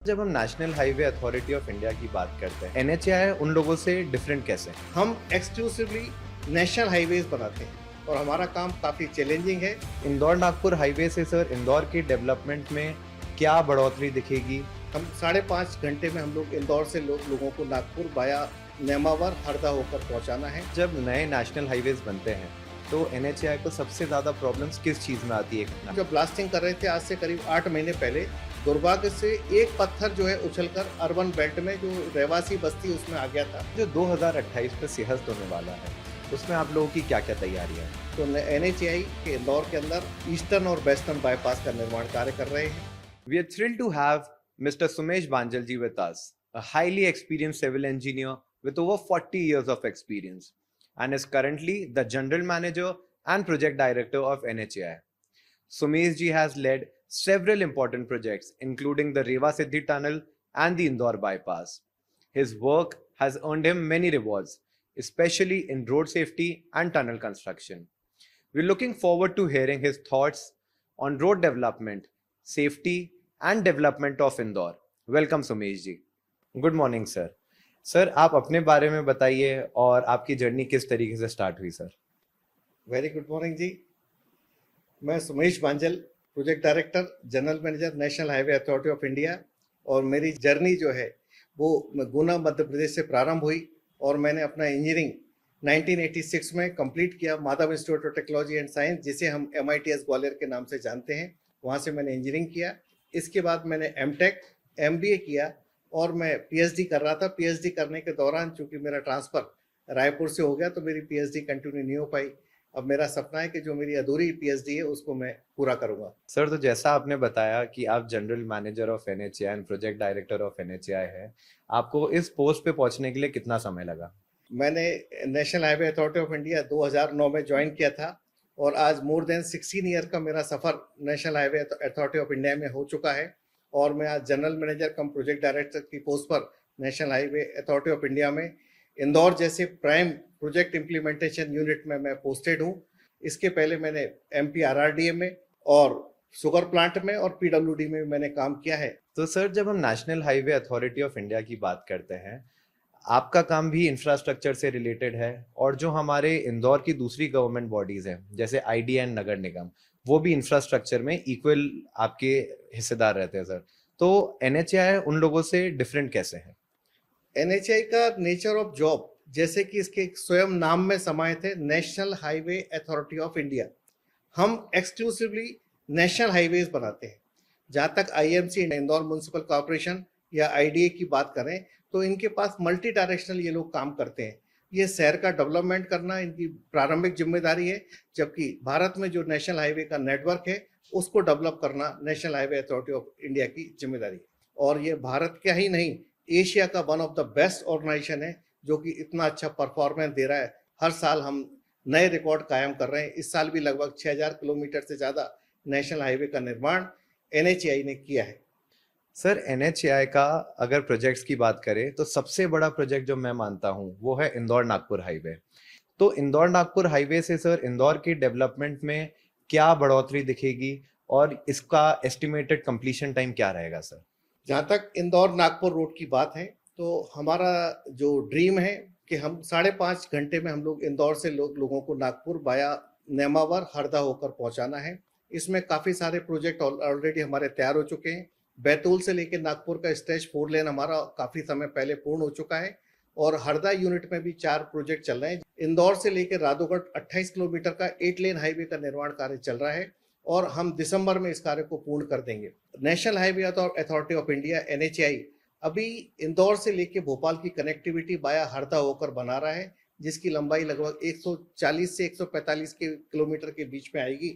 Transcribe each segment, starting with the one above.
जब हम national Highway Authority of India की बात करते हैं, एनएचएआई उन लोगों से डिफरेंट कैसे है? हम एक्सक्लूसिवली नेशनल हाईवेज बनाते हैं और हमारा काम काफ़ी चैलेंजिंग है। इंदौर नागपुर हाईवे से सर इंदौर की डेवलपमेंट में क्या बढ़ोतरी दिखेगी? हम 5.5 घंटे में हम लोग इंदौर से लोगों को नागपुर वाया नेमावर हरदा होकर पहुंचाना है। जब नए नेशनल हाईवेज बनते हैं तो एनएचएआई को सबसे ज्यादा प्रॉब्लम्स किस चीज में आती है? जब ब्लास्टिंग कर रहे थे आज से करीब 8 महीने पहले, दुर्भाग्य से एक पत्थर जो है उछलकर अर्बन बेल्ट में जो रहवासी बस्ती उसमें आ गया था। जो 2028 में सिहस्त होने वाला है उसमें आप लोगों की क्या क्या तैयारियां हैं? तो NHAI के इंदौर के अंदर ईस्टर्न और वेस्टर्न बाईपास का निर्माण कार्य कर रहे हैं। We are thrilled to have Mr. Sumesh Banjalji with us, a highly experienced civil engineer with over 40 years of experience, and is currently the General Manager and Project Director of NHAI. Sumesh ji has led several important projects, including the Rewa Siddhi Tunnel and the Indore Bypass. His work has earned him many rewards, especially in road safety and tunnel construction. We're looking forward to hearing his thoughts on road development, safety, and development of Indore. Welcome, Sumesh ji. Good morning, sir. Sir आप अपने बारे में बताइए और आपकी journey किस तरीके से स्टार्ट हुई sir? Very good morning ji. मैं Sumesh Banjal, project director, general manager, National Highway Authority of India. और मेरी जर्नी जो है वो गुना मध्य प्रदेश से प्रारंभ हुई और मैंने अपना इंजीनियरिंग 1986 में कंप्लीट किया Madhav institute of technology and science, जिसे हम MITS ग्वालियर के नाम से जानते हैं। वहाँ से मैंने इंजीनियरिंग किया। इसके बाद मैंने MTech MBA किया और मैं PhD कर रहा था। PhD करने के दौरान चूंकि मेरा ट्रांसफ़र रायपुर से हो गया तो मेरी PhD कंटिन्यू नहीं हो पाई। अब मेरा सपना है कि जो मेरी अधूरी PhD है उसको मैं पूरा करूंगा। सर तो जैसा आपने बताया कि आप general manager of NHAI and project director of NHAI है, आपको इस पोस्ट पे पहुंचने के लिए कितना समय लगा? मैंने national Highway Authority of India 2009 में ज्वाइन किया था और आज मोर देन 16 ईयर का मेरा सफ़र National Highway Authority of India में हो चुका है। और मैं आज general manager cum project director की पोस्ट पर National Highway Authority of India में इंदौर जैसे प्राइम प्रोजेक्ट इम्प्लीमेंटेशन यूनिट में मैं पोस्टेड हूँ। इसके पहले मैंने MPRRDA में और शुगर प्लांट में और PWD में मैंने काम किया है। तो सर जब हम national Highway Authority of India की बात करते हैं, आपका काम भी इंफ्रास्ट्रक्चर से रिलेटेड है और जो हमारे इंदौर की दूसरी गवर्नमेंट बॉडीज हैं जैसे IDA एंड नगर निगम, वो भी इंफ्रास्ट्रक्चर में इक्वल आपके हिस्सेदार रहते हैं सर। तो NHAI उन लोगों से डिफरेंट कैसे है? NHAI का नेचर ऑफ जॉब जैसे कि इसके स्वयं नाम में समाहित है, national Highway Authority of India. हम एक्सक्लूसिवली नेशनल हाईवेज बनाते हैं। जहाँ तक IMC इंदौर म्यूनसिपल कॉर्पोरेशन या IDA की बात करें तो इनके पास मल्टी डायरेक्शनल ये लोग काम करते हैं। ये शहर का डेवलपमेंट करना इनकी प्रारंभिक जिम्मेदारी है, जबकि भारत में जो नेशनल हाईवे का नेटवर्क है उसको डेवलप करना national Highway Authority of India की जिम्मेदारी है। और ये भारत का ही नहीं, एशिया का one of the best organisation है जो कि इतना अच्छा परफॉर्मेंस दे रहा है। हर साल हम नए रिकॉर्ड कायम कर रहे हैं। इस साल भी लगभग 6000 किलोमीटर से ज़्यादा नेशनल हाईवे का निर्माण NHAI ने किया है। सर NHAI का अगर प्रोजेक्ट्स की बात करें तो सबसे बड़ा प्रोजेक्ट जो मैं मानता हूँ वो है इंदौर नागपुर हाईवे। तो इंदौर नागपुर हाईवे से सर इंदौर की डेवलपमेंट में क्या बढ़ोतरी दिखेगी और इसका एस्टिमेटेड कंप्लीशन टाइम क्या रहेगा सर? जहाँ तक इंदौर नागपुर रोड की बात है तो हमारा जो ड्रीम है कि हम 5.5 घंटे में हम लोग इंदौर से लोगों को नागपुर वाया नेमावर हरदा होकर पहुंचाना है। इसमें काफ़ी सारे प्रोजेक्ट ऑलरेडी हमारे तैयार हो चुके हैं। बैतूल से लेकर नागपुर का स्ट्रेच 4 लेन हमारा काफ़ी समय पहले पूर्ण हो चुका है और हरदा यूनिट में भी 4 प्रोजेक्ट चल रहे हैं। इंदौर से लेकर राधोगढ़ 28 किलोमीटर का 8 लेन हाईवे का निर्माण कार्य चल रहा है और हम दिसंबर में इस कार्य को पूर्ण कर देंगे। National Highway Authority of India NHAI अभी इंदौर से लेकर भोपाल की कनेक्टिविटी बाया हरदा होकर बना रहा है, जिसकी लंबाई लगभग 140 से 145 किलोमीटर के बीच में आएगी।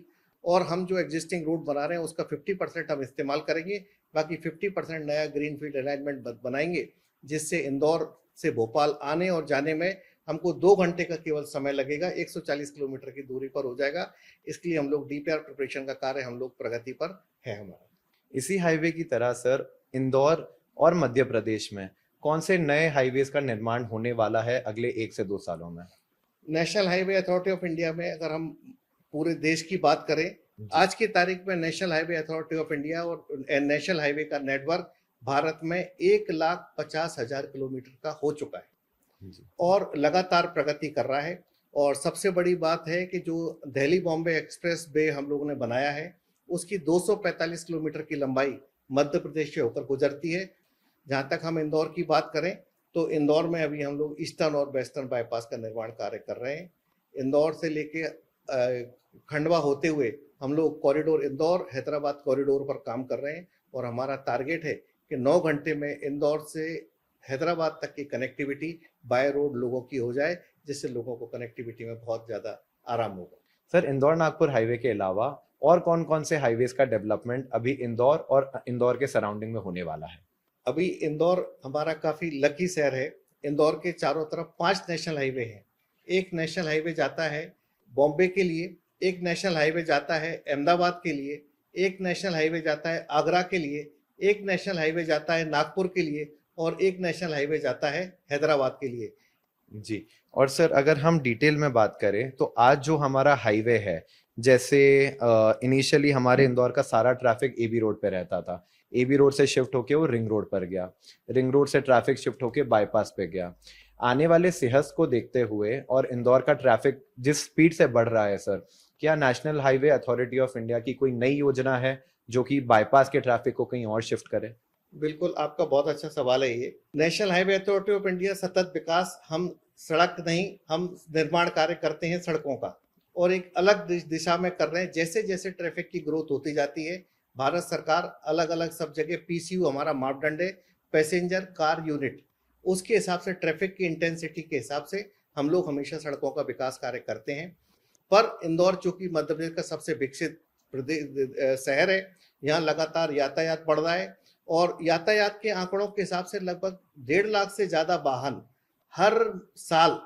और हम जो एग्जिस्टिंग रूट बना रहे हैं उसका 50% हम इस्तेमाल करेंगे, बाकी 50% नया ग्रीनफील्ड अलाइनमेंट बनाएंगे, जिससे इंदौर से भोपाल आने और जाने में हमको 2 घंटे का केवल समय लगेगा। 140 किलोमीटर की दूरी पर हो जाएगा। इसके लिए हम लोग DPR प्रिपरेशन का कार्य हम लोग प्रगति पर है हमारा। इसी हाईवे की तरह सर इंदौर और मध्य प्रदेश में कौन से नए हाईवेज का निर्माण होने वाला है अगले 1 से 2 सालों में? National Highway Authority of India में अगर हम पूरे देश की बात करें, आज की तारीख में national Highway Authority of India और नेशनल हाईवे का नेटवर्क भारत में 1,50,000 किलोमीटर का हो चुका है जी। और लगातार प्रगति कर रहा है। और सबसे बड़ी बात है कि जो दिल्ली बॉम्बे एक्सप्रेस वे हम लोगों ने बनाया है, उसकी 245 किलोमीटर की लंबाई मध्य प्रदेश से होकर गुजरती है। जहाँ तक हम इंदौर की बात करें, तो इंदौर में अभी हम लोग ईस्टर्न और वेस्टर्न बाईपास का निर्माण कार्य कर रहे हैं। इंदौर से लेके खंडवा होते हुए हम लोग कॉरिडोर इंदौर हैदराबाद कॉरिडोर पर काम कर रहे हैं और हमारा टारगेट है कि 9 घंटे में इंदौर से हैदराबाद तक की कनेक्टिविटी बाय रोड लोगों की हो जाए, जिससे लोगों को कनेक्टिविटी में बहुत ज़्यादा आराम होगा। सर, इंदौर नागपुर हाईवे के अलावा और कौन-कौन से हाईवेज का डेवलपमेंट अभी इंदौर और इंदौर के सराउंडिंग में होने वाला है? अभी इंदौर हमारा काफ़ी लकी शहर है। इंदौर के चारों तरफ 5 नेशनल हाईवे हैं। एक नेशनल हाईवे जाता है बॉम्बे के लिए, एक नेशनल हाईवे जाता है अहमदाबाद के लिए, एक नेशनल हाईवे जाता है आगरा के लिए, एक नेशनल हाईवे जाता है नागपुर के लिए और एक नेशनल हाईवे जाता है हैदराबाद के लिए। जी। और सर, अगर हम डिटेल में बात करें तो आज जो हमारा हाईवे है, जैसे इनिशियली हमारे इंदौर का सारा ट्रैफिक एबी रोड पे रहता था। एबी रोड से शिफ्ट होके वो रिंग रोड पर गया। रिंग रोड से ट्रैफिक शिफ्ट होके बाईपास पे गया। आने वाले सेहत को देखते हुए और इंदौर का ट्रैफिक जिस स्पीड से बढ़ रहा है सर, क्या national Highway Authority of India की कोई नई योजना है जो कि बाईपास के ट्रैफिक को कहीं और शिफ्ट करे? बिल्कुल, आपका बहुत अच्छा सवाल है ये। National Highway Authority of India सतत विकास, हम सड़क नहीं, हम निर्माण कार्य करते हैं सड़कों का और एक अलग दिशा में कर रहे हैं। जैसे-जैसे ट्रैफिक की ग्रोथ होती जाती है, भारत सरकार अलग-अलग सब जगह पीसीयू हमारा मापदंड है, पैसेंजर कार यूनिट, उसके हिसाब से ट्रैफिक की इंटेंसिटी के हिसाब से हम लोग हमेशा सड़कों का विकास कार्य करते हैं। पर इंदौर चूँकि मध्य प्रदेश का सबसे विकसित शहर है, यहाँ लगातार यातायात बढ़ रहा है और यातायात के आंकड़ों के हिसाब से लगभग 1.5 लाख से ज़्यादा वाहन हर साल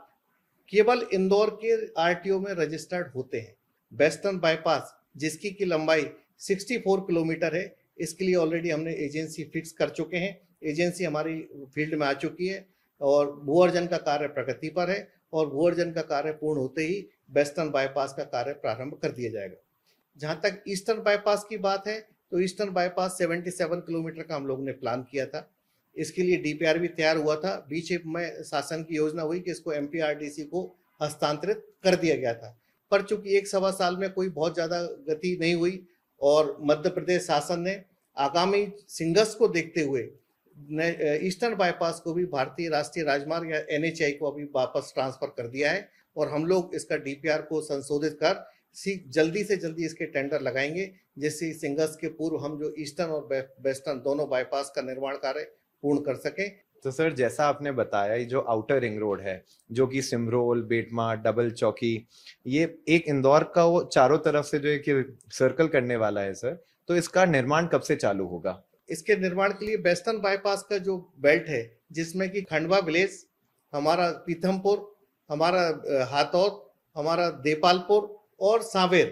केवल इंदौर के आरटीओ में रजिस्टर्ड होते हैं। वेस्टर्न बाईपास जिसकी की लंबाई 64 किलोमीटर है, इसके लिए ऑलरेडी हमने एजेंसी फिक्स कर चुके हैं। एजेंसी हमारी फील्ड में आ चुकी है और भू अर्जन का कार्य प्रगति पर है और भू अर्जन का कार्य पूर्ण होते ही वेस्टर्न बाईपास का कार्य प्रारंभ कर दिया जाएगा। जहाँ तक ईस्टर्न बाईपास की बात है, तो ईस्टर्न बाईपास 77 किलोमीटर का हम लोग ने प्लान किया था। इसके लिए डीपीआर भी तैयार हुआ था। बीच में शासन की योजना हुई कि इसको एमपीआरडीसी को हस्तांतरित कर दिया गया था, पर चूंकि 1-1.25 साल में कोई बहुत ज़्यादा गति नहीं हुई और मध्य प्रदेश शासन ने आगामी संघर्ष को देखते हुए ईस्टर्न बाईपास को भी भारतीय राष्ट्रीय राजमार्ग या एनएचआई को अभी वापस ट्रांसफर कर दिया है और हम लोग इसका डीपीआर को संशोधित कर जल्दी से जल्दी इसके टेंडर लगाएंगे, जिससे संघर्ष के पूर्व हम जो ईस्टर्न और वेस्टर्न दोनों बाईपास का निर्माण कार्य पूर्ण कर सके। तो सर, जैसा आपने बताया, ये जो आउटर रिंग रोड है, जो कि सिमरोल, बेटमा, डबल चौकी, ये एक इंदौर का वो चारों तरफ से जो है कि सर्कल करने वाला है सर, तो इसका निर्माण कब से चालू होगा? इसके निर्माण के लिए वेस्टर्न बाईपास का जो बेल्ट है, जिसमें कि खंडवा विलेज, हमारा पीथमपुर, हमारा हाथौद, हमारा देपालपुर और सांवेर,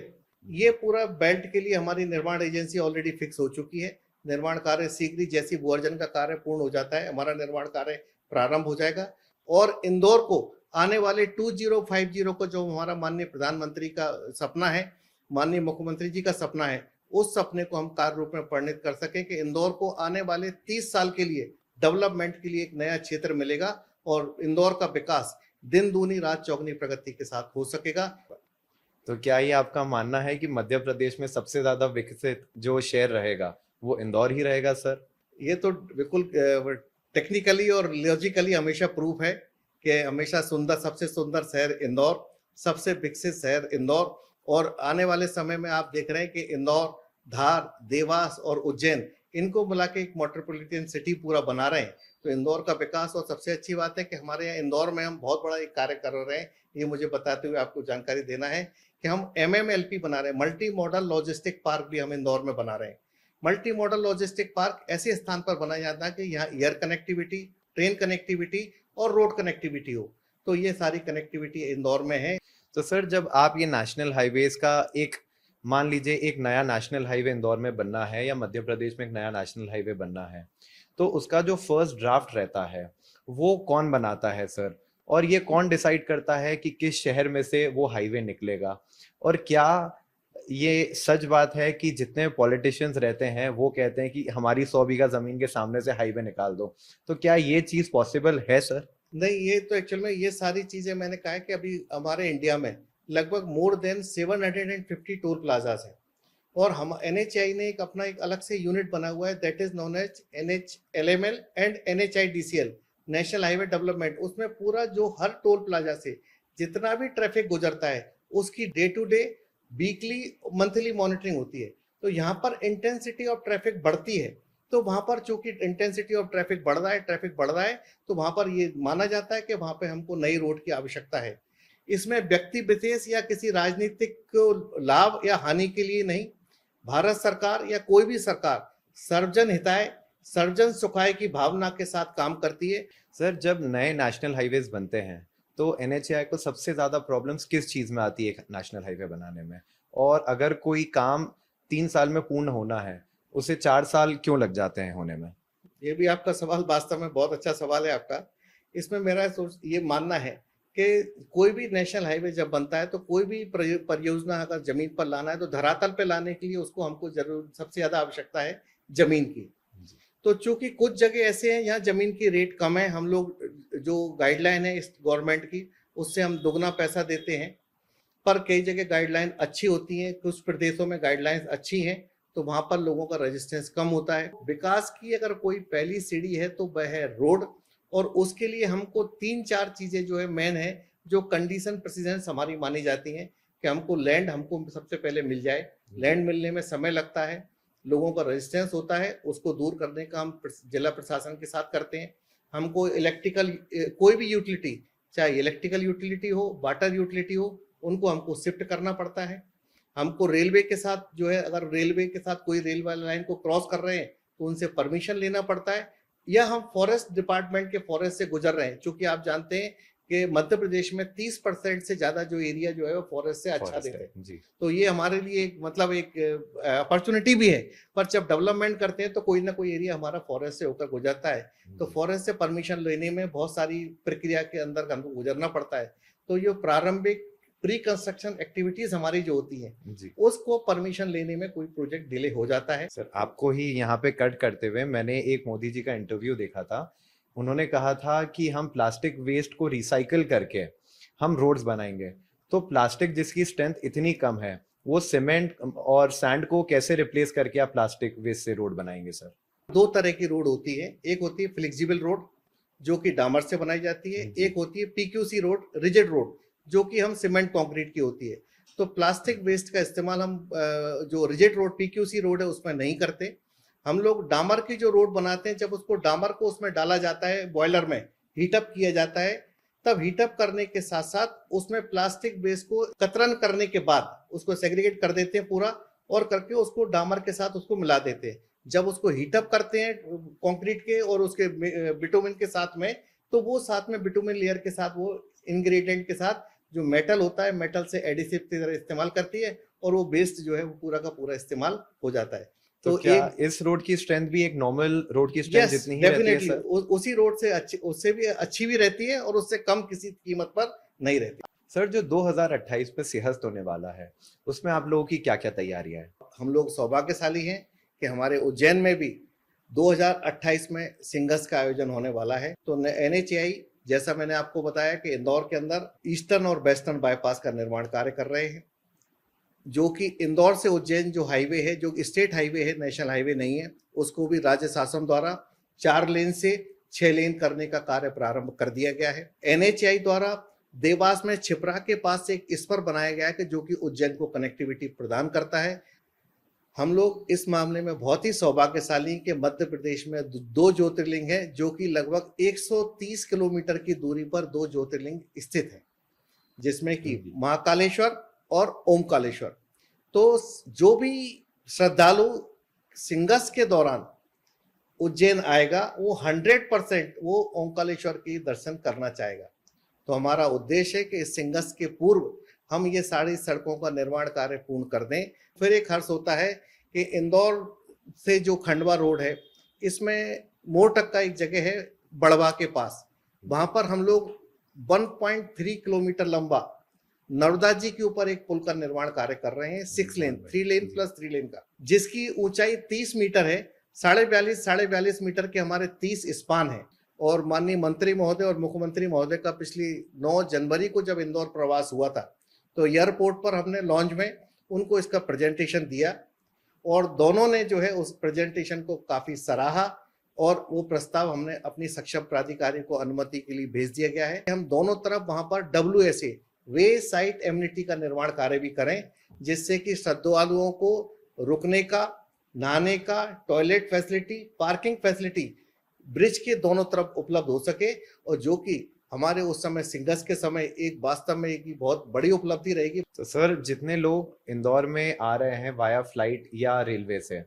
ये पूरा बेल्ट के लिए हमारी निर्माण एजेंसी ऑलरेडी फिक्स हो चुकी है। निर्माण कार्य शीघ्र ही जैसी भू अर्जन का कार्य पूर्ण हो जाता है, हमारा निर्माण कार्य प्रारंभ हो जाएगा और इंदौर को आने वाले 2050 को जो हमारा माननीय प्रधानमंत्री का सपना है, माननीय मुख्यमंत्री जी का सपना है, उस सपने को हम कार्य रूप में परिणत कर सकें कि इंदौर को आने वाले 30 साल के लिए डेवलपमेंट के लिए एक नया क्षेत्र मिलेगा और इंदौर का विकास दिन दूनी रात चौगुनी प्रगति के साथ हो सकेगा। तो क्या ये आपका मानना है कि मध्य प्रदेश में सबसे ज्यादा विकसित जो शहर रहेगा वो इंदौर ही रहेगा सर? ये तो बिल्कुल टेक्निकली और लॉजिकली हमेशा प्रूफ है कि हमेशा सबसे सुंदर शहर इंदौर, सबसे विकसित शहर इंदौर और आने वाले समय में आप देख रहे हैं कि इंदौर, धार, देवास और उज्जैन, इनको मिला के एक मेट्रोपॉलिटन सिटी पूरा बना रहे हैं। तो इंदौर का विकास और सबसे अच्छी बात है कि हमारे यहाँ इंदौर में हम बहुत बड़ा एक कार्य कर रहे हैं। ये मुझे बताते हुए आपको जानकारी देना है कि हम MMLP बना रहे हैं, मल्टी मॉडल लॉजिस्टिक पार्क भी हम इंदौर में बना रहे हैं। मल्टी मॉडल लॉजिस्टिक पार्क ऐसे स्थान पर बनाया जाता है कि यहाँ एयर कनेक्टिविटी, ट्रेन कनेक्टिविटी और रोड कनेक्टिविटी हो, तो ये सारी कनेक्टिविटी इंदौर में है। तो सर, जब आप ये नेशनल हाईवेज का एक मान लीजिए एक नया नेशनल हाईवे इंदौर में बनना है या मध्य प्रदेश में एक नया नेशनल हाईवे बनना है, तो उसका जो फर्स्ट ड्राफ्ट रहता है वो कौन बनाता है सर? और ये कौन डिसाइड करता है कि किस शहर में से वो हाईवे निकलेगा? और क्या ये सच बात है कि जितने पॉलिटिशियंस रहते हैं वो कहते हैं कि हमारी 100 बीघा जमीन के सामने से हाईवे निकाल दो, तो क्या ये चीज पॉसिबल है सर? नहीं, ये तो एक्चुअल में ये सारी चीजें मैंने कहा है कि अभी हमारे इंडिया में लगभग मोर देन 750 टोल प्लाजाज हैं, और हम एनएचआई ने एक अपना एक अलग से यूनिट बना हुआ है, that is known as NHLML and NHIDCL, national highway development. उसमें पूरा जो हर टोल प्लाजा से जितना भी ट्रैफिक गुजरता है उसकी day to day, weekly, monthly monitoring होती है। तो यहाँ पर इंटेंसिटी ऑफ ट्रैफिक बढ़ती है, तो वहां पर चूंकि इंटेंसिटी ऑफ ट्रैफिक बढ़ रहा है, ट्रैफिक बढ़ रहा है, तो वहां पर ये माना जाता है कि वहां पे हमको नई रोड की आवश्यकता है। इसमें व्यक्ति विशेष या किसी राजनीतिक लाभ या हानि के लिए नहीं, भारत सरकार या कोई भी सरकार सर्वजन हिताय, सर्वजन सुखाय की भावना के साथ काम करती है। सर, जब नए नेशनल हाईवेज बनते हैं तो एनएचएआई को सबसे ज्यादा प्रॉब्लम्स किस चीज में आती है नेशनल हाईवे बनाने में? और अगर कोई काम 3 साल में पूर्ण होना है, उसे 4 साल क्यों लग जाते हैं होने में? ये भी आपका सवाल वास्तव में बहुत अच्छा सवाल है आपका। इसमें मेरा सोच ये मानना है कि कोई भी नेशनल हाईवे जब बनता है तो कोई भी परियोजना अगर जमीन पर लाना है तो धरातल पे लाने के लिए उसको हमको जरूर सबसे ज्यादा आवश्यकता है जमीन की। तो चूंकि कुछ जगह ऐसे हैं यहाँ जमीन की रेट कम है, हम लोग जो गाइडलाइन है इस गवर्नमेंट की उससे हम दुगना पैसा देते हैं, पर कई जगह गाइडलाइन अच्छी होती हैं, कुछ प्रदेशों में गाइडलाइंस अच्छी हैं, तो वहां पर लोगों का रेजिस्टेंस कम होता है। विकास की अगर कोई पहली सीढ़ी है तो वह है रोड, और उसके लिए हमको 3-4 चीजें जो है मेन है, जो कंडीशन प्रेसिडेंस हमारी मानी जाती हैं कि हमको लैंड हमको सबसे पहले मिल जाए। लैंड मिलने में समय लगता है, लोगों का रेजिस्टेंस होता है, उसको दूर करने का हम जिला प्रशासन के साथ करते हैं। हमको इलेक्ट्रिकल कोई भी यूटिलिटी, चाहे इलेक्ट्रिकल यूटिलिटी हो, वाटर यूटिलिटी हो, उनको हमको शिफ्ट करना पड़ता है। हमको रेलवे के साथ जो है, अगर रेलवे के साथ कोई रेलवे लाइन को क्रॉस कर रहे हैं तो उनसे परमिशन लेना पड़ता है, या हम फॉरेस्ट डिपार्टमेंट के फॉरेस्ट से गुजर रहे हैं। चूंकि आप जानते हैं कि मध्य प्रदेश में 30% से ज्यादा जो एरिया जो है वो फॉरेस्ट से अच्छा देते हैं जी। तो ये हमारे लिए एक मतलब एक अपॉर्चुनिटी भी है। पर जब डेवलपमेंट करते हैं तो कोई ना कोई एरिया हमारा फॉरेस्ट से होकर गुजरता है, तो फॉरेस्ट से परमिशन लेने में बहुत सारी प्रक्रिया के अंदर हमको गुजरना पड़ता है। तो ये प्रारंभिक प्री कंस्ट्रक्शन एक्टिविटीज हमारी जो होती हैं जी उसको परमिशन लेने में कोई प्रोजेक्ट डिले हो जाता है। सर, आपको ही यहाँ पे कट करते हुए मैंने एक मोदी जी का इंटरव्यू देखा था। उन्होंने कहा था कि हम प्लास्टिक वेस्ट को रिसाइकल करके हम रोड्स बनाएंगे। तो प्लास्टिक जिसकी स्ट्रेंथ इतनी कम है, वो सीमेंट और सैंड को कैसे रिप्लेस करके आप प्लास्टिक वेस्ट से रोड बनाएंगे सर? 2 तरह की रोड होती है, एक होती है फ्लेक्सिबल रोड जो कि डामर से बनाई जाती है, एक होती है PQC रोड, रिजिड रोड, जो कि हम सीमेंट कंक्रीट की होती है। तो प्लास्टिक वेस्ट का इस्तेमाल हम जो रिजिड रोड PQC रोड है उसमें नहीं करते। हम लोग डामर की जो रोड बनाते हैं, जब उसको डामर को उसमें डाला जाता है, बॉयलर में हीटअप किया जाता है, तब हीटअप करने के साथ साथ उसमें प्लास्टिक वेस्ट को कतरन करने के बाद उसको सेग्रीगेट कर देते हैं पूरा, और करके उसको डामर के साथ उसको मिला देते हैं। जब उसको हीटअप करते हैं कंक्रीट के और उसके बिटुमिन के साथ में, तो वो साथ में बिटुमिन लेयर के साथ वो इंग्रेडिएंट के साथ जो मेटल होता है, मेटल से एडिसिव की तरह इस्तेमाल करती है, और वो वेस्ट जो है वो पूरा का पूरा इस्तेमाल हो जाता है। तो क्या इस रोड की स्ट्रेंथ भी एक नॉर्मल रोड की स्ट्रेंथ जितनी ही रहती है सर? उसी रोड से अच्छी, उससे भी अच्छी भी रहती है और उससे कम किसी कीमत पर नहीं रहती। सर, जो 2028 पे सिंहस्थ होने वाला है, उसमें आप लोगों की क्या क्या तैयारियां हैं? हम लोग सौभाग्यशाली हैं कि हमारे उज्जैन में भी 2028 में सिंहस्थ का आयोजन होने वाला है। तो NHAI, जैसा मैंने आपको बताया कि इंदौर के अंदर ईस्टर्न और वेस्टर्न बाईपास का निर्माण कार्य कर रहे हैं, जो कि इंदौर से उज्जैन जो हाईवे है, जो स्टेट हाईवे है, नेशनल हाईवे नहीं है, उसको भी राज्य शासन द्वारा 4 लेन से 6 लेन करने का कार्य प्रारंभ कर दिया गया है। NHAI द्वारा देवास में छिपरा के पास से एक स्पर बनाया गया है कि जो कि उज्जैन को कनेक्टिविटी प्रदान करता है। हम लोग इस मामले में बहुत ही सौभाग्यशाली हैं कि मध्य प्रदेश में 2 ज्योतिर्लिंग हैं, जो कि लगभग 130 किलोमीटर की दूरी पर 2 ज्योतिर्लिंग स्थित हैं, जिसमें कि महाकालेश्वर और ओमकालेश्वर। तो जो भी श्रद्धालु सिंहस्थ के दौरान उज्जैन आएगा वो 100% वो ओमकालेश्वर के दर्शन करना चाहेगा। तो हमारा उद्देश्य है कि इस सिंहस्थ के पूर्व हम ये सारी सड़कों का निर्माण कार्य पूर्ण कर दें। फिर एक हर्ष होता है कि इंदौर से जो खंडवा रोड है, इसमें मोरटक का एक जगह है बड़वा के पास, वहां पर हम लोग 1.3 किलोमीटर लंबा नर्मदा जी के ऊपर एक पुल का निर्माण कार्य कर रहे हैं, 6 लेन, 3 लेन प्लस 3 लेन का, जिसकी ऊंचाई 30 मीटर है। 42.5 मीटर के हमारे 30 स्पान है। और माननीय मंत्री महोदय और मुख्यमंत्री महोदय का पिछली 9 जनवरी को जब इंदौर प्रवास हुआ था, तो एयरपोर्ट पर हमने लॉन्च में उनको इसका प्रेजेंटेशन दिया और दोनों ने जो है उस प्रेजेंटेशन को काफी सराहा और वो प्रस्ताव हमने अपनी सक्षम प्राधिकारी को अनुमति के लिए भेज दिया गया है। हम दोनों तरफ वहां पर WSA वे साइट एमिनिटी का निर्माण कार्य भी करें, जिससे कि श्रद्धालुओं को रुकने का, नहाने का, toilet facility, parking facility bridge के दोनों तरफ उपलब्ध हो सके, और जो कि हमारे उस समय सिंगस के समय एक वास्तव में एक बहुत बड़ी उपलब्धि रहेगी। तो सर, जितने लोग इंदौर में आ रहे हैं वाया फ्लाइट या रेलवे से,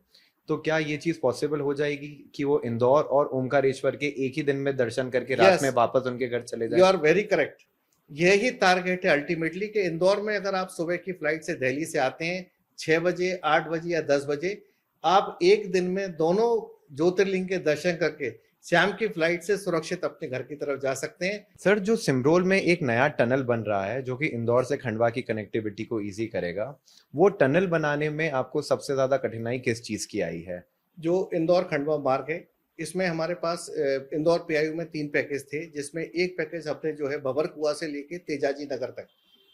तो क्या ये चीज पॉसिबल हो जाएगी कि वो इंदौर और ओमकारेश्वर के एक ही दिन में दर्शन करके रात में वापस उनके घर चले जाएं? You are very correct. यही टारगेट है अल्टीमेटली कि इंदौर में अगर आप सुबह की फ्लाइट से दिल्ली से आते हैं 6 बजे, 8 बजे या 10 बजे, आप एक दिन में दोनों ज्योतिर्लिंग के दर्शन करके शाम की फ्लाइट से सुरक्षित अपने घर की तरफ जा सकते हैं। सर, जो सिमरोल में एक नया टनल बन रहा है जो कि इंदौर से खंडवा की कनेक्टिविटी को इजी करेगा, वो टनल बनाने में आपको सबसे ज्यादा कठिनाई किस चीज की आई है? जो इंदौर खंडवा मार्ग है, इसमें हमारे पास इंदौर PIU में 3 पैकेज थे, जिसमें एक पैकेज हमने जो है बबरकुआ से लेके तेजाजी नगर तक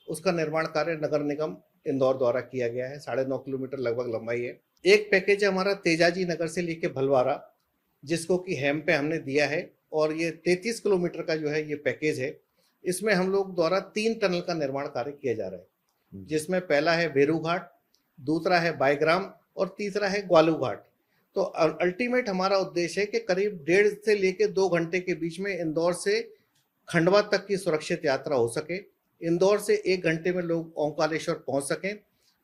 उसका निर्माण कार्य नगर निगम इंदौर द्वारा किया गया है। 9.5 किलोमीटर लगभग लंबाई है। एक पैकेज है हमारा तेजाजी नगर से लेके भलवारा, जिसको कि हेम पे हमने दिया है, और ये 33 किलोमीटर का जो है ये पैकेज है। इसमें हम लोग द्वारा 3 टनल का निर्माण कार्य किया जा रहा है, जिसमें पहला है भेरू घाट, दूसरा है बाईग्राम और तीसरा है ग्वालू घाट। तो अल्टीमेट हमारा उद्देश्य है कि करीब 1.5 से लेके 2 घंटे के बीच में इंदौर से खंडवा तक की सुरक्षित यात्रा हो सके, इंदौर से 1 घंटे में लोग ओंकारेश्वर पहुंच सकें।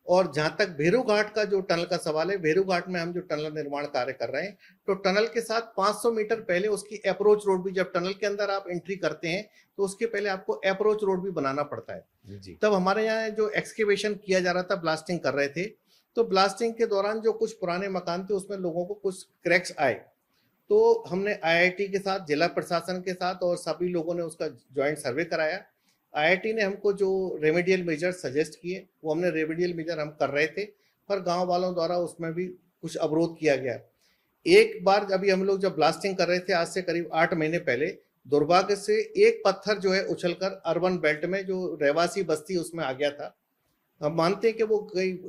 और जहां तक भेरू घाट का जो टनल का सवाल है, भेरू घाट में हम जो टनल निर्माण कार्य कर रहे हैं, तो टनल के साथ 500 मीटर पहले उसकी अप्रोच रोड भी, जब टनल के अंदर आप एंट्री करते हैं तो उसके पहले आपको अप्रोच रोड भी बनाना पड़ता है जी। तब हमारे यहाँ जो एक्सकेवेशन किया जा रहा था, ब्लास्टिंग कर रहे थे, तो ब्लास्टिंग के दौरान जो कुछ पुराने मकान थे उसमें लोगों को कुछ क्रैक्स आए, तो हमने IIT के साथ, जिला प्रशासन के साथ और सभी लोगों ने उसका ज्वाइंट सर्वे कराया। IIT ने हमको जो रेमेडियल मेजर सजेस्ट किए, वो हमने रेमेडियल मेजर हम कर रहे थे, पर गांव वालों द्वारा उसमें भी कुछ अवरोध किया गया। एक बार अभी हम लोग जब ब्लास्टिंग कर रहे थे, आज से करीब 8 महीने पहले, दुर्भाग्य से एक पत्थर जो है उछलकर अर्बन बेल्ट में जो रहवासी बस्ती उसमें आ गया था। हम मानते हैं कि वो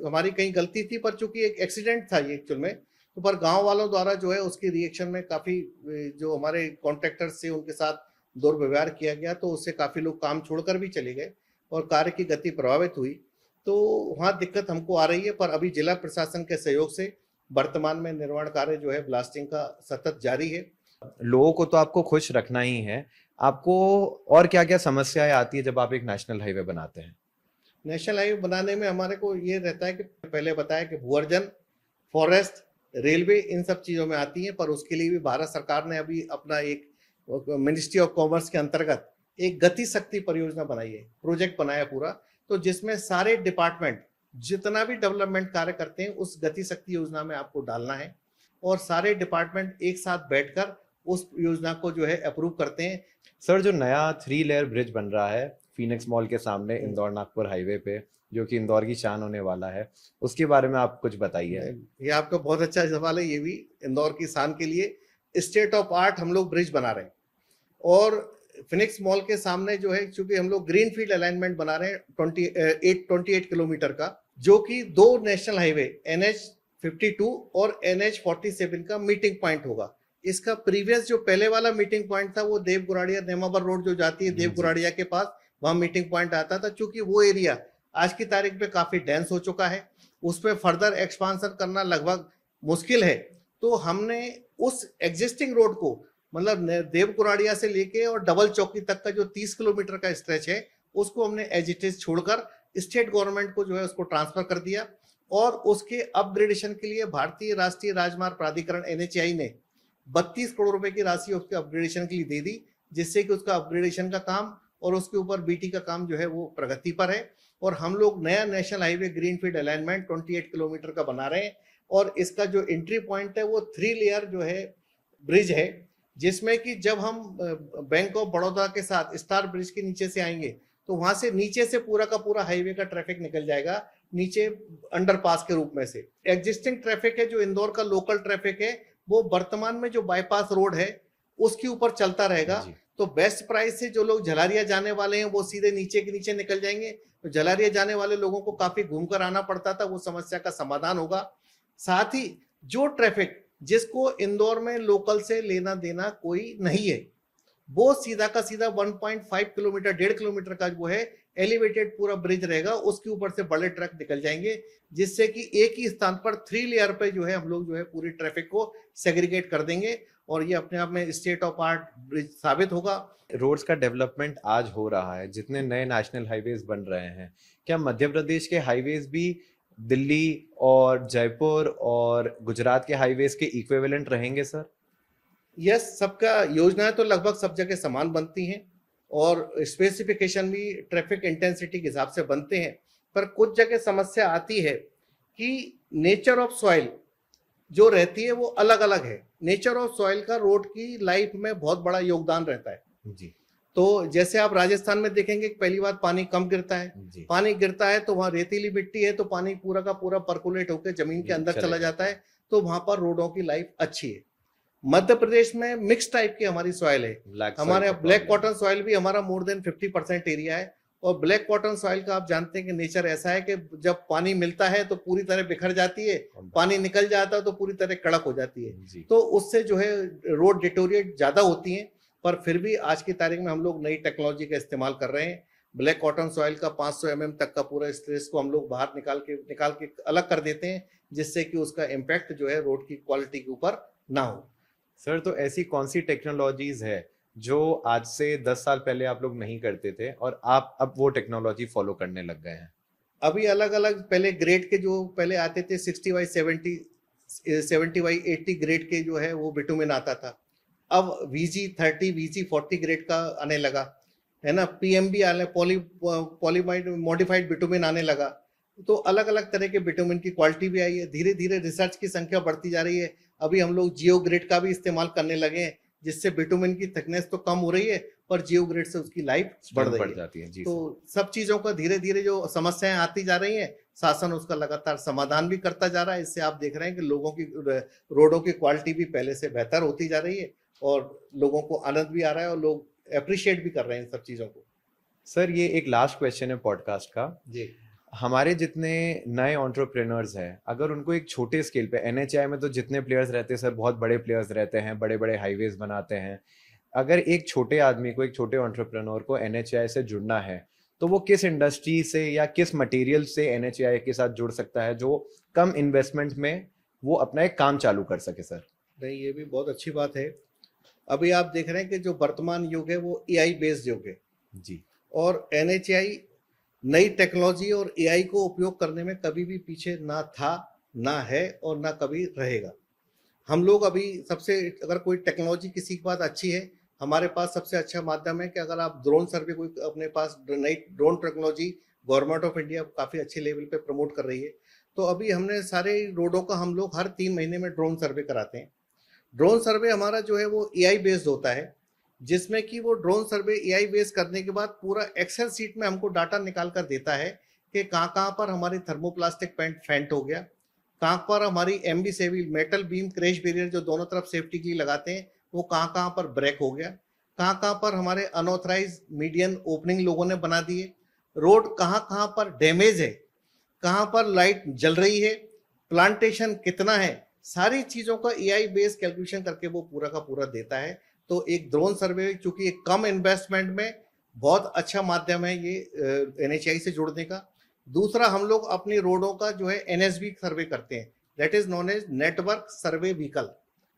हमारी कहीं गलती थी, पर चूंकि एक एक्सीडेंट था ये एक्चुअल में, तो पर गांव वालों द्वारा जो है उसकी रिएक्शन में काफी जो हमारे कॉन्ट्रैक्टर्स थे उनके साथ दुर्व्यवहार किया गया, तो उससे काफी लोग काम छोड़कर भी चले गए और कार्य की गति प्रभावित हुई। तो वहाँ दिक्कत हमको आ रही है, पर अभी जिला प्रशासन के सहयोग से वर्तमान में निर्माण कार्य जो है ब्लास्टिंग का सतत जारी है। लोगों को तो आपको खुश रखना ही है, आपको और क्या क्या समस्याएं आती है जब आप एक नेशनल हाईवे बनाते हैं? नेशनल हाईवे बनाने में हमारे को ये रहता है कि पहले बताया कि भूअर्जन, फॉरेस्ट, रेलवे, इन सब चीजों में आती है, पर उसके लिए भी भारत सरकार ने अभी अपना एक मिनिस्ट्री ऑफ कॉमर्स के अंतर्गत एक गति शक्ति परियोजना बनाई है, प्रोजेक्ट बनाया पूरा, तो जिसमें सारे डिपार्टमेंट जितना भी डेवलपमेंट कार्य करते हैं उस गति शक्ति योजना में आपको डालना है, और सारे डिपार्टमेंट एक साथ बैठकर उस योजना को जो है अप्रूव करते हैं। सर, जो नया 3 लेयर ब्रिज बन रहा है फीनिक्स मॉल के सामने इंदौर नागपुर हाईवे पे, जो कि इंदौर की शान होने वाला है, उसके बारे में आप कुछ बताइए। ये आपका बहुत अच्छा सवाल है। ये भी इंदौर की शान के लिए स्टेट ऑफ आर्ट हम लोग ब्रिज बना रहे हैं, और फिनिक्स मॉल के सामने जो है, चूंकि हम लोग ग्रीन फील्ड अलाइनमेंट बना रहे हैं 28 किलोमीटर का, जो कि 2 नेशनल हाईवे NH52 और NH47 का मीटिंग पॉइंट होगा। इसका प्रीवियस जो पहले वाला मीटिंग पॉइंट था वो देव गुराड़िया नेमावर रोड जो जाती है देव गुराड़िया के पास, वहां मीटिंग पॉइंट आता था। चूंकि वो एरिया आज की तारीख में काफी डेंस हो चुका है, उस पर फर्दर एक्सपांशन करना लगभग मुश्किल है, तो हमने उस एग्जिस्टिंग रोड को, मतलब देव गुराड़िया से लेके और डबल चौकी तक का जो 30 किलोमीटर का स्ट्रेच है, उसको हमने एज इट इज छोड़कर स्टेट गवर्नमेंट को जो है उसको ट्रांसफर कर दिया, और उसके अपग्रेडेशन के लिए भारतीय राष्ट्रीय राजमार्ग प्राधिकरण NHAI ने 32 करोड़ रुपए की राशि उसके अपग्रेडेशन के लिए दे दी, जिससे कि उसका अपग्रेडेशन का काम और उसके ऊपर BT का काम जो है वो प्रगति पर है। और हम लोग नया national highway greenfield alignment 28 kilometre का बना रहे हैं, और इसका जो एंट्री पॉइंट है वो 3 लेयर जो है ब्रिज है, जिसमें कि जब हम बैंक ऑफ बड़ौदा के साथ स्टार ब्रिज के नीचे से आएंगे तो तो वहां से नीचे से पूरा का पूरा हाईवे का ट्रैफिक निकल जाएगा नीचे अंडरपास के रूप में से। एग्जिस्टिंग ट्रैफिक है जो इंदौर का लोकल ट्रैफिक है वो वर्तमान में जो बाईपास रोड है उसके ऊपर चलता रहेगा। जी। तो बेस्ट प्राइस से जो लोग झलारिया जाने वाले हैं वो सीधे नीचे के नीचे निकल जाएंगे। तो झलारिया जाने वाले लोगों को काफी घूमकर आना पड़ता था, वो समस्या का समाधान होगा। साथ ही जो ट्रैफिक जिसको इंदौर में लोकल से लेना देना कोई नहीं है वो सीधा का सीधा 1.5 किलोमीटर 1.5 किलोमीटर का वो है एलिवेटेड पूरा ब्रिज रहेगा, उसके ऊपर से बड़े ट्रक निकल जाएंगे जिससे कि एक ही स्थान पर 3 लेयर पे जो है हम लोग जो है पूरी ट्रैफिक को सेग्रीगेट कर देंगे और ये अपने आप में स्टेट ऑफ आर्ट ब्रिज साबित होगा। रोड्स का डेवलपमेंट आज हो रहा है, जितने नए नेशनल हाईवेज बन रहे हैं, क्या मध्य प्रदेश के हाईवेज भी दिल्ली और जयपुर और गुजरात के हाईवेज के इक्विवेलेंट रहेंगे सर? यस, सबका योजनाएं तो लगभग सब जगह समान बनती हैं और स्पेसिफिकेशन भी ट्रैफिक इंटेंसिटी के हिसाब से बनते हैं, पर कुछ जगह समस्या आती है कि नेचर ऑफ सॉइल जो रहती है वो अलग अलग है। नेचर ऑफ सॉइल का रोड की लाइफ में बहुत बड़ा योगदान रहता है जी तो जैसे आप राजस्थान में देखेंगे पहली बात पानी कम गिरता है, जी पानी गिरता है तो वहाँ रेतीली मिट्टी है तो पानी पूरा का पूरा परकुलेट होकर जमीन के अंदर चला जाता है, तो वहां पर रोडों की लाइफ अच्छी है। मध्य प्रदेश में मिक्स टाइप की हमारी सॉइल है, हमारे यहाँ ब्लैक कॉटन सॉइल भी हमारा मोर देन 50% एरिया है और ब्लैक कॉटन सॉइल का आप जानते हैं कि नेचर ऐसा है कि जब पानी मिलता है तो पूरी तरह बिखर जाती है, पानी निकल जाता है तो पूरी तरह कड़क हो जाती है, तो उससे जो है रोड डिटोरिएट ज्यादा होती है। पर फिर भी आज की तारीख में हम लोग नई टेक्नोलॉजी का इस्तेमाल कर रहे हैं। ब्लैक कॉटन सॉइल का 500 mm तक का पूरा स्ट्रेस को हम लोग बाहर निकाल के अलग कर देते हैं जिससे कि उसका इम्पैक्ट जो है रोड की क्वालिटी के ऊपर ना हो। सर, तो ऐसी कौन सी टेक्नोलॉजीज है जो आज से 10 साल पहले आप लोग नहीं करते थे और आप अब वो टेक्नोलॉजी फॉलो करने लग गए हैं? अभी अलग अलग पहले ग्रेड के जो पहले आते थे 60/70 70/80 ग्रेड के जो है वो बिटुमिन आता था, अब VG30 VG40 ग्रेड का आने लगा है ना, PMB आने पॉलीमाइड मॉडिफाइड बिटुमिन आने लगा। तो अलग अलग तरह के बिटुमिन की क्वालिटी भी आई है, धीरे धीरे रिसर्च की संख्या बढ़ती जा रही है। अभी हम लोग जियो ग्रेड का भी इस्तेमाल करने लगे हैं जिससे बिटुमिन की थिकनेस तो कम हो रही है पर जियो ग्रेड से उसकी लाइफ बढ़ जाती है। जी तो सब चीजों का धीरे धीरे जो समस्याएं आती जा रही हैं शासन उसका लगातार समाधान भी करता जा रहा है। इससे आप देख रहे हैं कि लोगों की रोडों की क्वालिटी भी पहले से बेहतर होती जा रही है और लोगों को आनंद भी आ रहा है और लोग अप्रिशिएट भी कर रहे हैं इन सब चीजों को। सर, ये एक लास्ट क्वेश्चन है पॉडकास्ट का जी। हमारे जितने नए एंटरप्रेन्योर्स हैं, अगर उनको एक छोटे स्केल पे, NHAI में तो जितने प्लेयर्स रहते हैं सर, बहुत बड़े प्लेयर्स रहते हैं, बड़े बड़े हाईवेज बनाते हैं, अगर एक छोटे आदमी को, एक छोटे एंटरप्रेन्योर को NHAI से जुड़ना है तो वो किस इंडस्ट्री से या किस मटेरियल से NHAI के साथ जुड़ सकता है जो कम इन्वेस्टमेंट में वो अपना एक काम चालू कर सके? सर नहीं, ये भी बहुत अच्छी बात है। अभी आप देख रहे हैं कि जो वर्तमान युग है वो AI बेस्ड युग है जी, और NHAI नई टेक्नोलॉजी और AI को उपयोग करने में कभी भी पीछे ना था, ना है और ना कभी रहेगा। हम लोग अभी सबसे, अगर कोई टेक्नोलॉजी किसी की बात अच्छी है, हमारे पास सबसे अच्छा माध्यम है कि अगर आप ड्रोन सर्वे, कोई अपने पास नई drone technology government of India काफ़ी अच्छे लेवल पे प्रमोट कर रही है, तो अभी हमने सारे रोडों का हम लोग हर 3 महीने में ड्रोन सर्वे कराते हैं। ड्रोन सर्वे हमारा जो है वो AI बेस्ड होता है जिसमें कि वो ड्रोन सर्वे AI बेस्ड करने के बाद पूरा एक्सेल सीट में हमको डाटा निकाल कर देता है कि कहाँ कहाँ पर हमारी थर्मोप्लास्टिक फेंट हो गया, कहाँ पर हमारी MB सेवी मेटल बीम क्रैश बैरियर जो दोनों तरफ सेफ्टी के लिए लगाते हैं वो कहाँ कहाँ पर ब्रेक हो गया, कहाँ कहाँ पर हमारे अनऑथराइज मीडियन ओपनिंग लोगों ने बना दिए, रोड कहाँ कहाँ पर डैमेज है, कहाँ पर लाइट जल रही है, प्लांटेशन कितना है, सारी चीजों का AI बेस्ड कैलकुलेशन करके वो पूरा का पूरा देता है। तो एक ड्रोन सर्वे चूंकि एक कम इन्वेस्टमेंट में बहुत अच्छा माध्यम है ये NHAI से जुड़ने का। दूसरा, हम लोग अपनी रोडों का जो है NSV सर्वे करते हैं, that is known as network survey vehicle.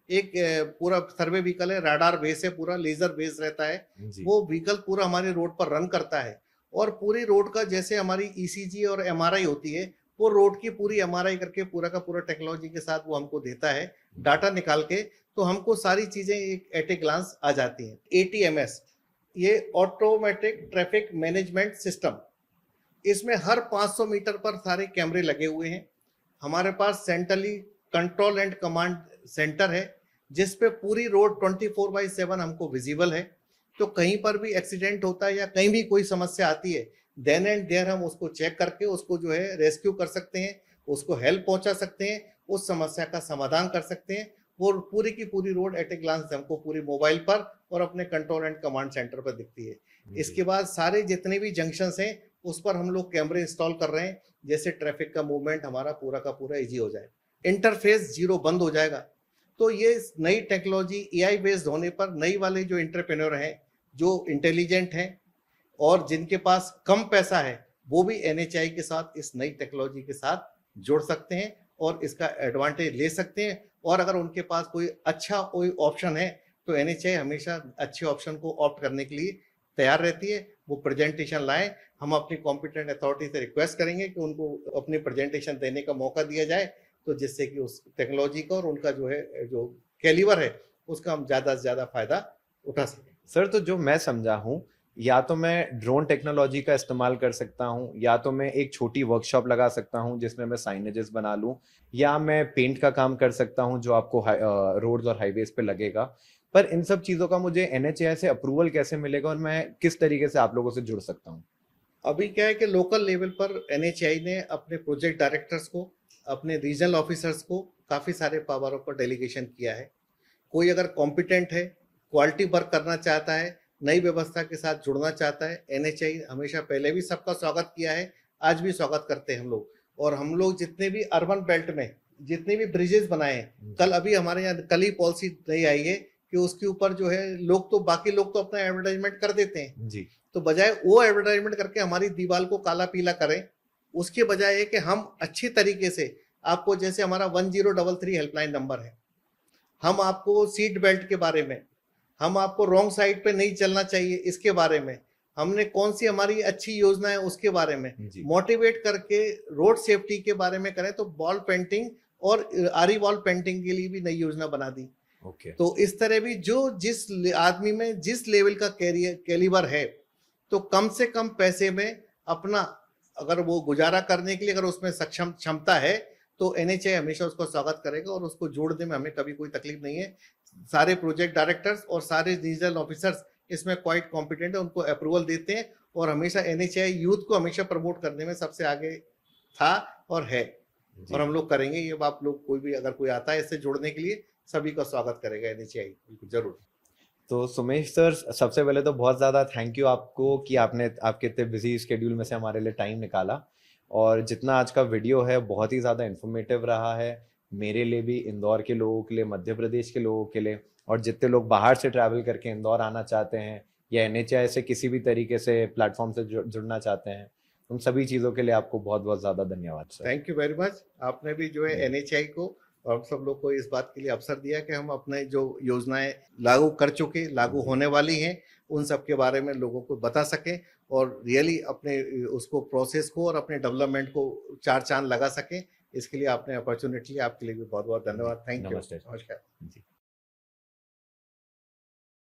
एक पूरा सर्वे व्हीकल है, राडार बेस है, पूरा लेजर बेस रहता है, वो व्हीकल पूरा हमारे रोड पर रन करता है और पूरी रोड का, जैसे हमारी ECG और MRI होती है, वो रोड की पूरी MRI करके पूरा का पूरा टेक्नोलॉजी के साथ वो हमको देता है डाटा निकाल के, तो हमको सारी चीजें एक एट ए ग्लांस आ जाती हैं। ATMS, ये ऑटोमेटिक ट्रैफिक मैनेजमेंट सिस्टम, इसमें हर 500 मीटर पर सारे कैमरे लगे हुए हैं। हमारे पास centrally control and command centre है जिस पे पूरी रोड 24/7 हमको विजिबल है। तो कहीं पर भी एक्सीडेंट होता है या कहीं भी कोई समस्या आती है, देन एंड देयर हम उसको चेक करके उसको जो है रेस्क्यू कर सकते हैं, उसको हेल्प पहुंचा सकते हैं, उस समस्या का समाधान कर सकते हैं। वो पूरी की पूरी रोड एट ए ग्लांस हमको पूरी मोबाइल पर और अपने कंट्रोल एंड कमांड सेंटर पर दिखती है। इसके बाद सारे जितने भी जंक्शंस हैं उस पर हम लोग कैमरे इंस्टॉल कर रहे हैं, जैसे ट्रैफिक का मूवमेंट हमारा पूरा का पूरा इजी हो जाए, इंटरफेस जीरो बंद हो जाएगा। तो ये नई टेक्नोलॉजी एआई बेस्ड होने पर नई वाले जो एंटरप्रेन्योर हैं, जो इंटेलिजेंट हैं और जिनके पास कम पैसा है, वो भी एनएचआई के साथ इस नई टेक्नोलॉजी के साथ जुड़ सकते हैं और इसका एडवांटेज ले सकते हैं। और अगर उनके पास कोई अच्छा कोई ऑप्शन है तो एनएचआई हमेशा अच्छे ऑप्शन को ऑप्ट करने के लिए तैयार रहती है। वो प्रेजेंटेशन लाएं, हम अपनी कॉम्पिटेंट अथॉरिटी से रिक्वेस्ट करेंगे कि उनको अपनी प्रेजेंटेशन देने का मौका दिया जाए, तो जिससे कि उस टेक्नोलॉजी का और उनका जो है जो कैलिबर है उसका हम ज़्यादा से ज़्यादा फायदा उठा सकें। सर, तो जो मैं समझा हूँ, या तो मैं ड्रोन टेक्नोलॉजी का इस्तेमाल कर सकता हूँ, या तो मैं एक छोटी वर्कशॉप लगा सकता हूँ जिसमें मैं साइनेजेस बना लूँ, या मैं पेंट का काम कर सकता हूँ जो आपको रोड्स और हाईवेज पे लगेगा। पर इन सब चीज़ों का मुझे एनएचएआई से अप्रूवल कैसे मिलेगा और मैं किस तरीके से आप लोगों से जुड़ सकता हूँ? अभी क्या है कि लोकल लेवल पर एनएचआई ने अपने प्रोजेक्ट डायरेक्टर्स को, अपने रीजनल ऑफिसर्स को काफ़ी सारे पावरों पर डेलीगेशन किया है। कोई अगर कॉम्पिटेंट है, क्वालिटी वर्क करना चाहता है, नई व्यवस्था के साथ जुड़ना चाहता है, एनएचआई हमेशा पहले भी सबका स्वागत किया है, आज भी स्वागत करते हैं हम लोग। और हम लोग जितने भी अर्बन बेल्ट में जितने भी ब्रिजेस बनाए हैं, कल अभी हमारे यहाँ कल ही पॉलिसी नई आई है कि उसके ऊपर जो है लोग तो बाकी लोग तो अपना एडवर्टाइजमेंट कर देते हैं जी। तो बजाय वो एडवर्टाइजमेंट करके हमारी दीवार को काला पीला करें, उसके बजाय है कि हम अच्छी तरीके से आपको, जैसे हमारा 1033 हेल्पलाइन नंबर है, हम आपको सीट बेल्ट के बारे में, हम आपको रॉन्ग साइड पे नहीं चलना चाहिए इसके बारे में, हमने कौन सी हमारी अच्छी योजना है उसके बारे में मोटिवेट करके रोड सेफ्टी के बारे में करें। तो वॉल पेंटिंग और आरी वॉल पेंटिंग के लिए भी नई योजना बना दी। तो इस तरह भी जो जिस आदमी में जिस लेवल का कैलिबर है, तो कम से कम पैसे में अपना अगर वो गुजारा करने के लिए अगर उसमें सक्षम क्षमता है तो एनएचआई हमेशा उसको स्वागत करेगा और उसको जोड़ने में हमें कभी कोई तकलीफ नहीं है। सारे प्रोजेक्ट डायरेक्टर्स और सारे रीजनल ऑफिसर्स इसमें क्वाइट कॉम्पिटेंट है, उनको अप्रूवल देते हैं और हमेशा एनएचआई यूथ को हमेशा प्रमोट करने में सबसे आगे था और है, और हम लोग करेंगे। ये आप लोग कोई भी अगर कोई आता है इससे जुड़ने के लिए, सभी का स्वागत करेगा एनएचआई, बिल्कुल जरूर। तो सुमेश सर, सबसे पहले तो बहुत ज़्यादा थैंक यू आपको कि आपने आपके इतने बिजी स्केड्यूल में से हमारे लिए टाइम निकाला, और जितना आज का वीडियो है बहुत ही ज़्यादा इन्फॉर्मेटिव रहा है मेरे लिए भी, इंदौर के लोगों के लिए, मध्य प्रदेश के लोगों के लिए, और जितने लोग बाहर से ट्रैवल करके इंदौर आना चाहते हैं या एनएचआई से किसी भी तरीके से प्लेटफॉर्म से जुड़ना चाहते हैं, उन सभी चीज़ों के लिए आपको बहुत बहुत ज़्यादा धन्यवाद sir. Thank you very much. आपने भी जो है एनएचआई को और सब लोग को इस बात के लिए अवसर दिया कि हम अपने जो योजनाएं लागू कर चुके, लागू होने वाली हैं, उन सब के बारे में लोगों को बता सकें और रियली अपने उसको प्रोसेस को और अपने डेवलपमेंट को चार चांद लगा सकें। इसके लिए आपने अपॉर्चुनिटी, आपके लिए भी बहुत बहुत धन्यवाद। Thank you. नमस्ते। नमस्कार।